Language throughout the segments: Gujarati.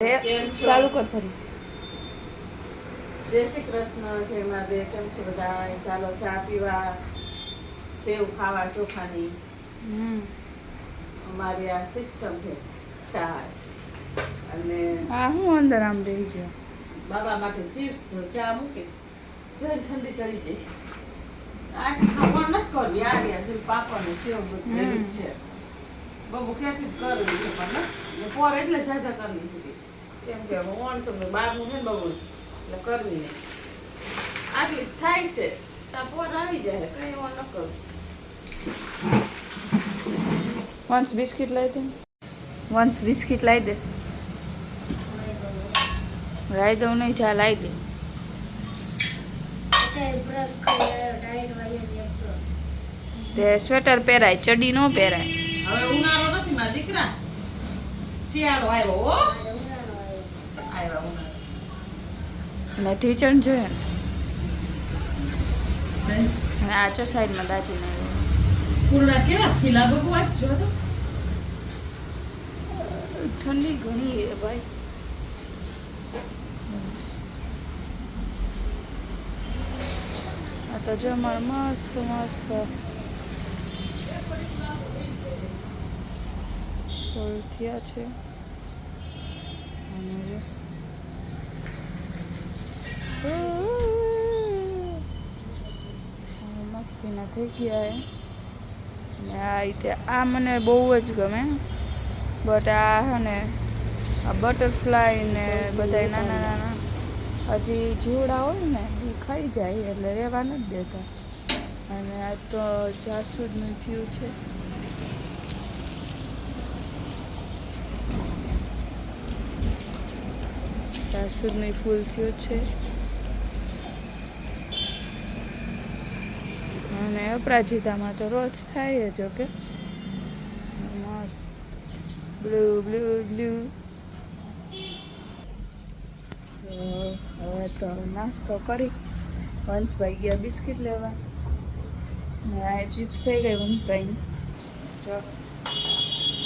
ચાલુ કર ફરી. જય શ્રી કૃષ્ણ. જય મહાદેવ. કેમ છો બધા? ચાલો ચા પીવા, સેવ ખાવા ચોખાની. અમારી આ સિસ્ટમ છે ચા. અને હા હું અંદર આમ રહી ગયો. બાબા માટે ચિપ્સ ચા મૂકીશ. જોઈને ઠંડી ચડી ગઈ. આ ખાવાનું નથી કરવી. આ રહ્યા છે પાપડ ને સેવ બધું છે. બબુ ક્યાંથી કરવી છે પણ પોર એટલે જાજા કરવી હતી. કેમ કે વણ તો બહારનું છે ને બબુ એટલે કરવી નહીં. આટલી થાય છે ત્યાં પોર આવી જાય કઈ વણ ન કરું. વંશ બિસ્કિટ લાવી દે. વંશ બિસ્કિટ લાવી દે. લાવી દઉં નહીં ચા લાવી દે. તે સ્વેટર પહેરાય ચડી ન પહેરાય. હવે ઉનાળો નથી મારા દીકરા, શિયાળો આવ્યો હો. આવ્યો ઉનાળો. ને ટીચર જોઈએ ને આ ચો સાઈડમાં દાચીને પૂર્ણા કેવા ખીલા બબુ આજ જો તો ઠંડી ઘણી છે ભાઈ. આ તો જમણ મસ્ત મસ્ત ફૂલ થયા છે. અને મસ્તીના થઈ ગયા ને આ રીતે આ મને બહુ જ ગમે. બટ આ હે ને આ બટરફ્લાય ને બધા નાના નાના હજી જીવડા હોય ને એ ખાઈ જાય એટલે રહેવા નથી દેતા. અને આ તો જાસૂદનું થયું છે. જાસૂદનું ફૂલ થયું છે. અને અપરાજિતામાં તો રોજ થાય જ. ઓકે મસ્ત બ્લુ બ્લુ બ્લુ. હવે તો નાસ્તો કરી વંશભાઈ ગયા બિસ્કિટ લેવા. ને આ ચિપ્સ થઈ ગઈ વંશભાઈ. જો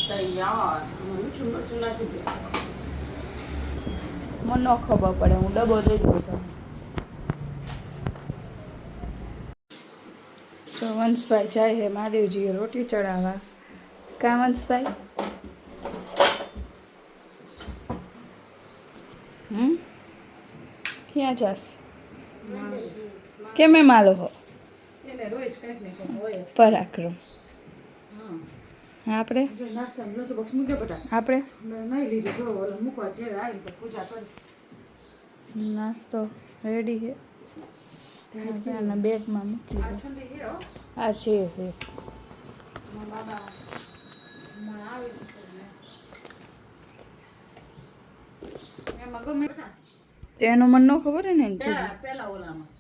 તૈયાર મીઠું મરચું નાખી દે. મને ન ખબર પડે હું ડબ્બો દઈ દઉં તમને. તો વંશભાઈ જાય હે મહાદેવજીએ રોટી ચડાવવા. કાં વંશભાઈ? ક્યાં જાસ? કેમ એમ આલો હો? એને રોજ કંઈક ને કંઈક હોય. પરાક્રમ. આપણે જો નાસ્તાનું લંચ બોક્સ મૂકે બટા. આપણે નહીં લીધું જો ઓલો મૂકવા છે આવી તો પૂજા કરીશ. નાસ્તો રેડી છે. ત્યાંના બેગમાં મૂકી આ દો. ઠંડી છે હો. આ છે હે બાબા હમણાં આવીશ એમાં ગમે બટા. તેનું મને ન ખબર હે ને પેલા ઓલામાં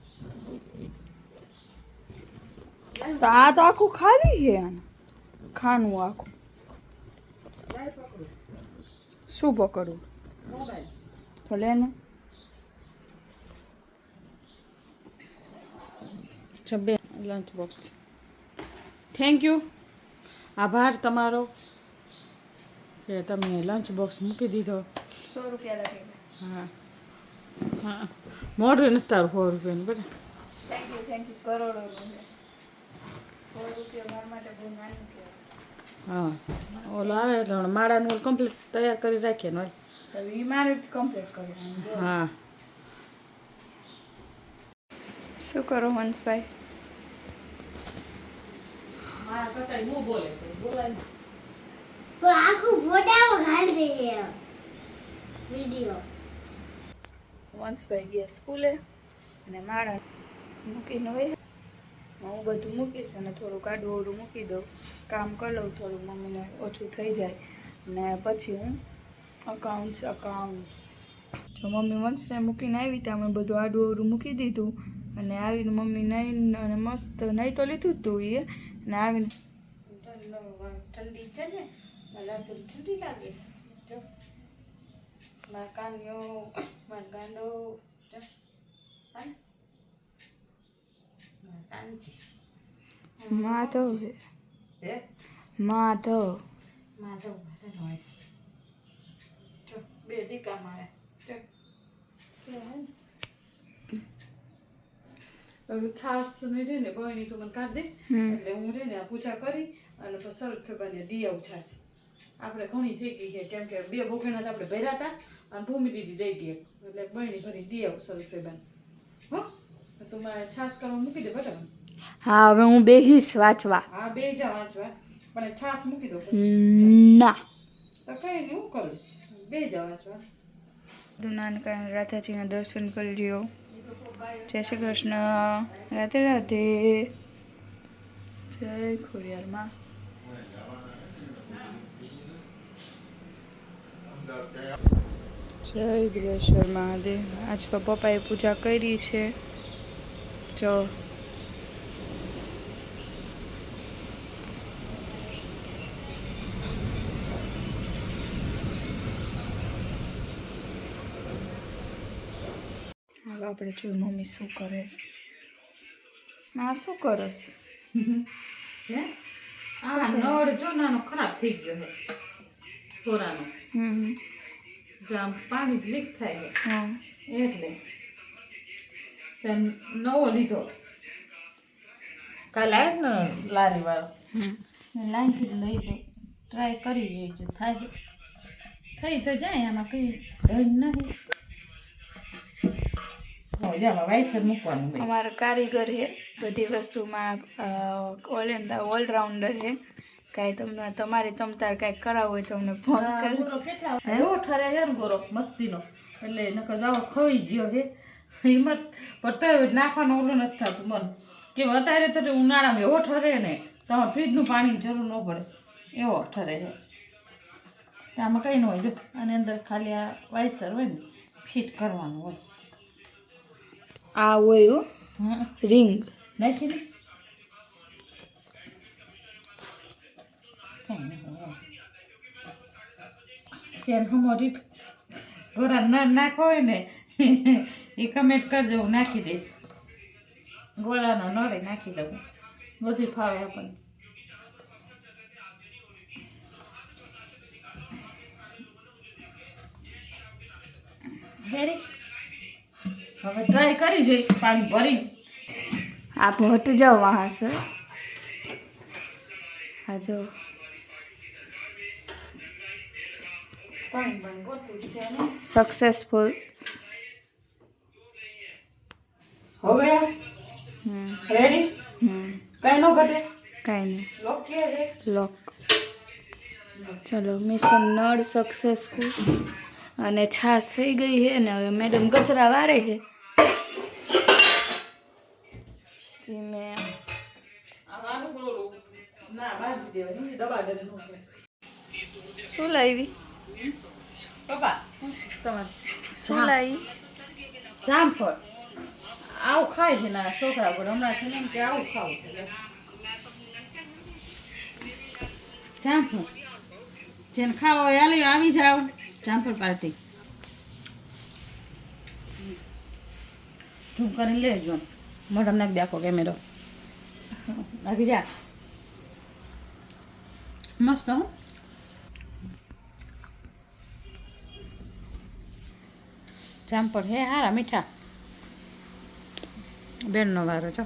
તો આ તો આખું ખાલી છે. ખાનું આખું લાઈ પકડું શું પકડવું? મોબાઈલ તો લે ને. બે લંચ બોક્સ. Thank you. આભાર તમારો કે તમે લંચ બોક્સ મૂકી દીધો. 100 રૂપિયા લાગે. હા હા મોઢું નથી તારું 100 રૂપિયાનું બેટા. થેન્ક યુ કરોડો રૂપિયા. 100 રૂપિયા મારા માટે બહુ નાનું કહેવાય. હા ઓલો આવે એટલે હમણાં માળાનું કમ્પ્લીટ તૈયાર કરી રાખીએ ને. હવે એ મારે જ કમ્પ્લીટ કરવાનું. હા શું કરો હંસભાઈ? મારા કરતા બહુ બોલે બોલાય તો આખું ફોટામાં ગાડી દે વિડિયો. વંશભાઈ ગયા સ્કૂલે અને મારા મૂકીને હોય હું બધું મૂકીશ અને થોડુંક આડું ઓડું મૂકી દઉં. કામ કરી લઉં થોડું મમ્મીને ઓછું થઈ જાય ને પછી હું અકાઉન્ટ્સ જો મમ્મી વંશને મૂકીને આવી ત્યાં અમે બધું આડું ઓડું મૂકી દીધું. અને આવીને મમ્મી નાહીને અને મસ્ત નાહી તો લીધું જ તું એ ને આવીને ઠંડી છે ને મને તો ઠંડી લાગે. જો મારા કાનીઓ મારા ગાંડો માધવ હે માધવ માધવ બે દીકા મારે છાસ ને રે ને બહેની તો મને કાઢી દે એટલે હું રે ને આ પૂજા કરી અને પછી સરસ ફેબાને દી આવું છાસ આપણે ઘણી થઈ ગઈ છે કેમ કે 2 ભોગણા આપણે ભર્યા હતા અને ભૂમિ દીદી દઈ ગઈ એટલે બહેની ભરી દી આવું સરસ ફેબાને હો તો મારે છાસ કરવા મૂકી દે બરાબર હા હવે હું બેહીશ વાંચવા હા બે જા વાંચવા પણ છાસ મૂકી દો પછી ના તો કઈ નહીં હું કરીશ બે જા વાંચવા નાનકા રાધાજીના દર્શન કરી લ્યો જય શ્રી કૃષ્ણ રાધે રાધે જય ખોડિયારમાં જય બિલેશ્વર મહાદેવ આજ તો પપ્પાએ પૂજા કરી છે જો હવે આપણે જોયું મમ્મી શું કરે ના શું કરસ હે આ નળ જો નાનો ખરાબ થઈ ગયો છે થોરાનો જામ પાણી લીક થાય છે હા એટલે તેમ નવો લીધો કાલે આવ્યો ને લારી વાળો લાઈનથી લઈ તો ટ્રાય કરી જોઈએ જો થાય થઈ તો જાય આમાં કઈ ધન નહીં જામાં વાઇસર મૂકવાનું ભાઈ અમારા કારીગર છે બધી વસ્તુમાં ઓલરાઉન્ડર છે કાંઈ તમને તમારે તમતાર કાંઈક કરાવવું હોય તો અમને ફોન કરજો કેટલા એવો ઠરે છે ને ગોરો મસ્તીનો એટલે નકર જાવ ખવી ગયો છે હિંમત પણ તો નાખવાનો ઓલો નથી થતું મન કે વધારે તો ઉનાળામાં એવો ઠરે ને તમારે ફ્રીજનું પાણીની જરૂર ન પડે એવો ઠરે છે આમાં કંઈ ન હોય જો આની અંદર ખાલી આ વાઇસર હોય ને ફિટ કરવાનું હોય આ હોય હા રિંગ નાખી ને કંઈ નહીં હોય જેન હમોરી ઘોડા ન નાખો હોય ને એ કમેન્ટ કરજો હું નાખી દઈશ ઘોડાનો નળે નાખી દઉં બધું ફાવે આપણને રેડી હવે ટ્રાય કરી જોઈ પાણી ભરી आप हट जाओ वहाँ से आ जाओ પાણી બંધ ગોઠવું છે ને सक्सेसफुल હવે રેડી કઈ નો ઘટે કાંઈ નહીં લોક કે રે લોક ચલો મિશન નળ સક્સેસફુલ અને છાશ થઈ ગઈ છે ને હવે મેડમ કચરા વારે છે ધીમે આનું બોલું ના બાંધી દેવાય હિન્દી દબા ડર નો છે શું લાવી પપ્પા તમારે શું લાવી જામફળ આવું ખાય છે ના છોકરા પર હમણાં છે ને એમ કે આવું ખાવું છે જામફળ જેને ખાવા હોય હાલી આવી જાવ જામફળ પાર્ટી ઝૂમ કરીને લેજો મોઢામાં નાખી દે આખો કેમેરો નાખી જા મસ્ત હો જામફળ હે હારા મીઠા બેનનો વારો છો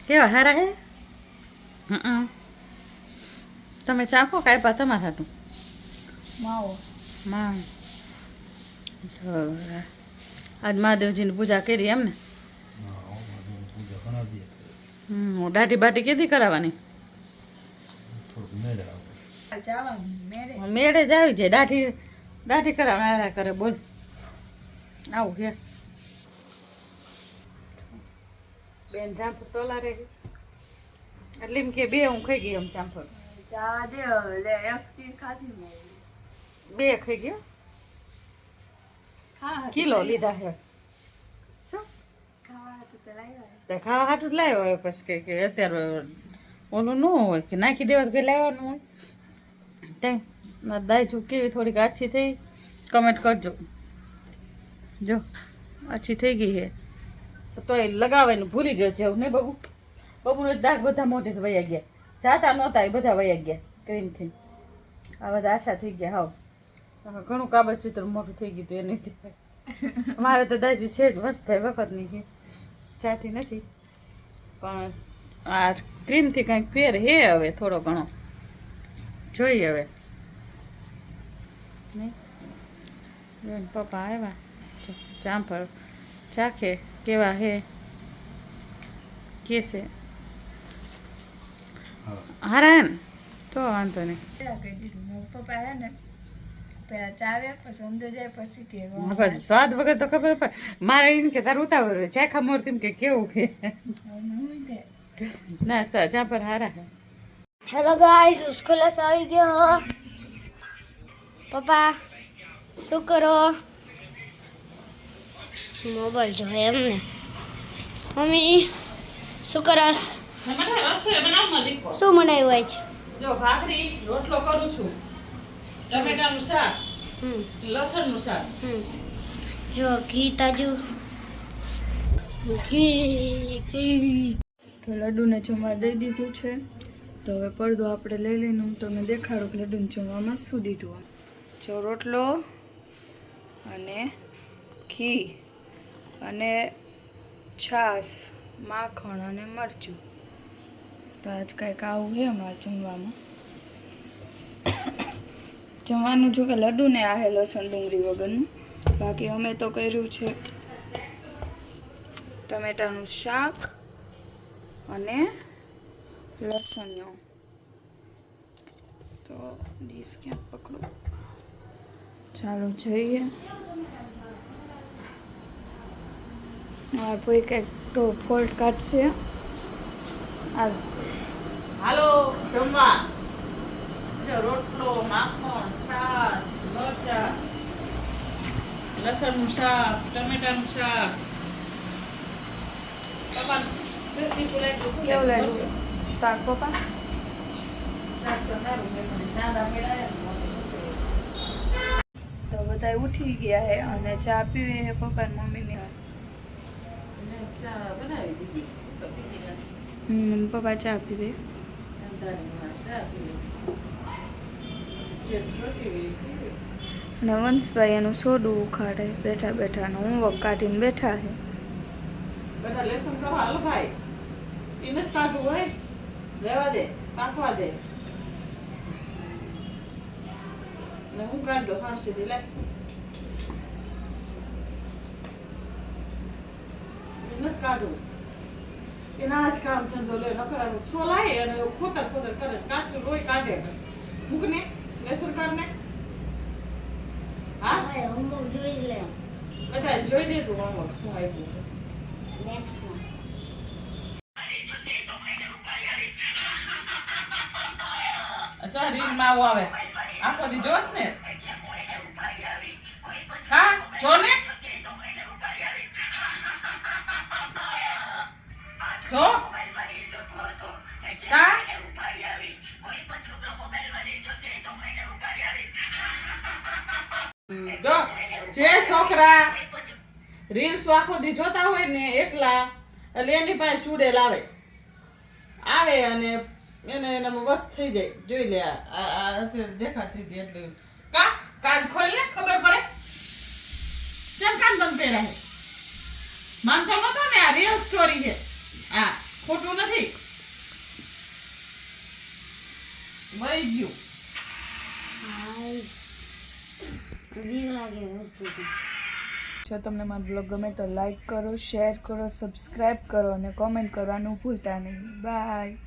કેવા હારા હે તમે ચાખો કાંઈ પા તમારા હાટું માવો માં આજ મહાદેવજીની પૂજા કરી એમ ને દાઢી બાટી કેદી કરાવવાની જવાનું મેળે મેળે જ આવી જાય દાઢી કરાવવા કરે બોલ આવું છે બેન જામફળ તોલા રે એટલે એમ કે બે હું ખાઈ ગઈ એમ જામફળ જવા દે લે એક ચીજ ખાધી મેં બે ખાઈ ગયા ખા કિલો લીધા છે શું ખાવા હતું તો લાવ્યા તે ખાવા હાટું જ લાવ્યો હોય પછી કે અત્યારે ઓલું ન હોય કે નાખી દેવા કંઈ લાવવાનું હોય ત્યાં દાય કેવી થોડીક આછી થઈ કમેન્ટ કરજો જો આછી થઈ ગઈ છે તો એ લગાવવાનું ભૂલી ગયો છે એવું નહીં બબુ બબુનો ડાઘ બધા મોઢેથી વયા ગયા જાતા નહોતા એ બધા વયા ગયા ક્રીમથી આ બધા આશા થઈ ગયા હાવ ઘણું કાબત ચિત્ર મોટું થઈ ગયું હતું એને મારે તો દાજુ છે જ મસ્ત ભાઈ વખતની છે ચાથી નથી પણ આ ક્રીમથી કંઈક ફેર હે હવે થોડો ઘણો જોઈએ હવે નહીં જોઈને પપ્પા આવ્યા જામફળ ચાખે કેવા હે કે છે હારા એમ તો વાંધો નહીં પેલા કહી દીધું મારા પપ્પા આવ્યા ને પેલા ચાવે પછી અંદર જાય પછી કે પછી સ્વાદ વગર તો ખબર પડે મારે એમ કે તારું ઉતાવળ ચાખા મોર તેમ કે કેવું કે ના સર જામફળ હારા હે હેલો ગાઈસ સ્કૂલ આવી ગયો પપ્પા શું કરો મોબાઈલ જોવે એમને મમ્મી શું કરસ રસોઈ બનાવમાં દીકો શું બનાવ્યું આજ જો ભાખરી રોટલો કરું છું ટમેટાનું શાક લસણનું શાક જો ઘી તાજું ઘી તો લડ્ડુને જમવા દઈ દીધું છે તો હવે પડદો આપણે લઈ લઈને હું તમને દેખાડું કે લડ્ડુને જમવામાં શું દીધું જો રોટલો અને ઘી અને છાશ માખણ અને મરચું તો આજ કાંઈક આવું છે અમારે જમવામાં જમવાનું જો કે લડ્ડુને આ હે લસણ ડુંગળી વગરનું બાકી અમે તો કર્યું છે ટમેટાનું શાક અને લસણિયો તો ડીશ ક્યાં પકડો ચાલો જઈએ કોઈ કંઈક તો ફોલ્ટ કાઢશે હાલો જમવા જો રોટલો માખણ છાશ મરચા લસણનું શાક ટમેટાનું શાક પપ્પા કેવું લાગ્યું શાક પપ્પા શાક તો સારું છે પણ ચાંદા મેળાયા તો બધા ઉઠી ગયા હે અને ચા પીવે હે પપ્પા ને મમ્મીને ચા બનાવી દીધી તો પીધી નથી પપ્પા ચા પીવે અંધારીમાં ચા પીવી જે રોટી અને વંશભાઈ એનું સોડું ઉખાડે બેઠા બેઠા ને હોમવર્ક કાઢીને બેઠા છે બધા લેસન કરો હાલો ભાઈ એને જ કાઢવું હોય રહેવા દે પાકવા દે ને હું કાઢ દો હાંસી દે લે એને જ કાઢવું એના જ કામ ધંધો લે નકરાનું સોલાય અને ખોતર ખોતર કરે કાચું લોહી કાઢે બસ મૂકને લેસન કાઢને હા હોમવર્ક જોઈ લે બેટા જોઈ દે તું હોમવર્ક શું આપ્યું છે નેક્સ્ટ માં અચ્છા રીલ માં આવું આવે આખો દી જોશ ને હા જો ને જો કા જો જે છોકરા રીલ્સ આખો દી જોતા હોય ને એકલા એટલે એની પાસે ચૂડેલ આવે અને એને એનામાં વસ્ત થઈ જાય જોઈ લે આ અત્યારે દેખાતી હતી એટલે કા કાન ખોલ ને ખબર પડે કેમ કાન બંધ કર્યા છે માનતો નતો ને આ રિયલ સ્ટોરી છે આ ખોટું નથી વહી ગયું વીક લાગે વસ્તુ જો તમને મારો બ્લોગ ગમે તો લાઈક કરો શેર કરો સબસ્ક્રાઈબ કરો અને કોમેન્ટ કરવાનું ભૂલતા નહીં બાય